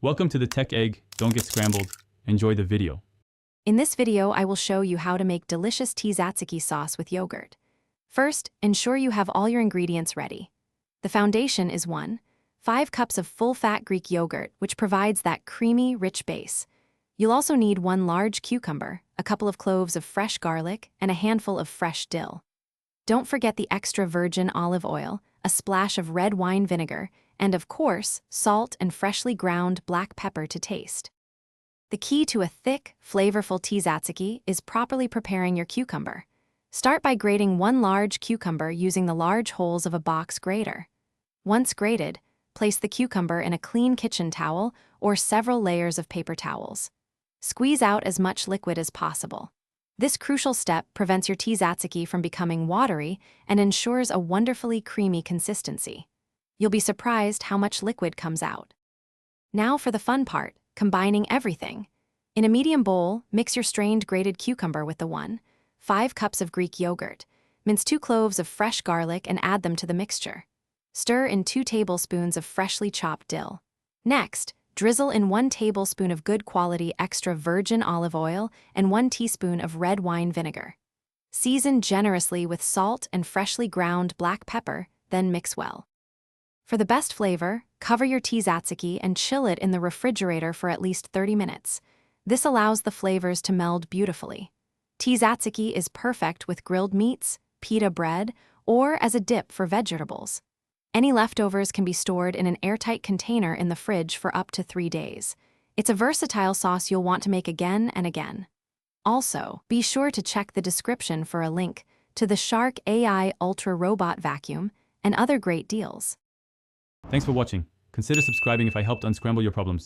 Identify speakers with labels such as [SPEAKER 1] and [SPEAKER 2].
[SPEAKER 1] Welcome to the Tech Egg. Don't get scrambled. Enjoy the video.
[SPEAKER 2] In this video, I will show you how to make delicious Tzatziki sauce with yogurt. First, ensure you have all your ingredients ready. The foundation is 5 cups of full-fat Greek yogurt, which provides that creamy, rich base. You'll also need 1 large cucumber, a couple of cloves of fresh garlic, and a handful of fresh dill. Don't forget the extra virgin olive oil, a splash of red wine vinegar, and of course, salt and freshly ground black pepper to taste. The key to a thick, flavorful tzatziki is properly preparing your cucumber. Start by grating 1 large cucumber using the large holes of a box grater. Once grated, place the cucumber in a clean kitchen towel or several layers of paper towels. Squeeze out as much liquid as possible. This crucial step prevents your tzatziki from becoming watery and ensures a wonderfully creamy consistency. You'll be surprised how much liquid comes out. Now for the fun part, combining everything. In a medium bowl, mix your strained grated cucumber with the 5 cups of Greek yogurt. Mince 2 cloves of fresh garlic and add them to the mixture. Stir in 2 tablespoons of freshly chopped dill. Next, drizzle in 1 tablespoon of good quality extra virgin olive oil and 1 teaspoon of red wine vinegar. Season generously with salt and freshly ground black pepper, then mix well. For the best flavor, cover your tzatziki and chill it in the refrigerator for at least 30 minutes. This allows the flavors to meld beautifully. Tzatziki is perfect with grilled meats, pita bread, or as a dip for vegetables. Any leftovers can be stored in an airtight container in the fridge for up to 3 days. It's a versatile sauce you'll want to make again and again. Also, be sure to check the description for a link to the Shark AI Ultra Robot Vacuum and other great deals.
[SPEAKER 1] Thanks for watching. Consider subscribing if I helped unscramble your problems.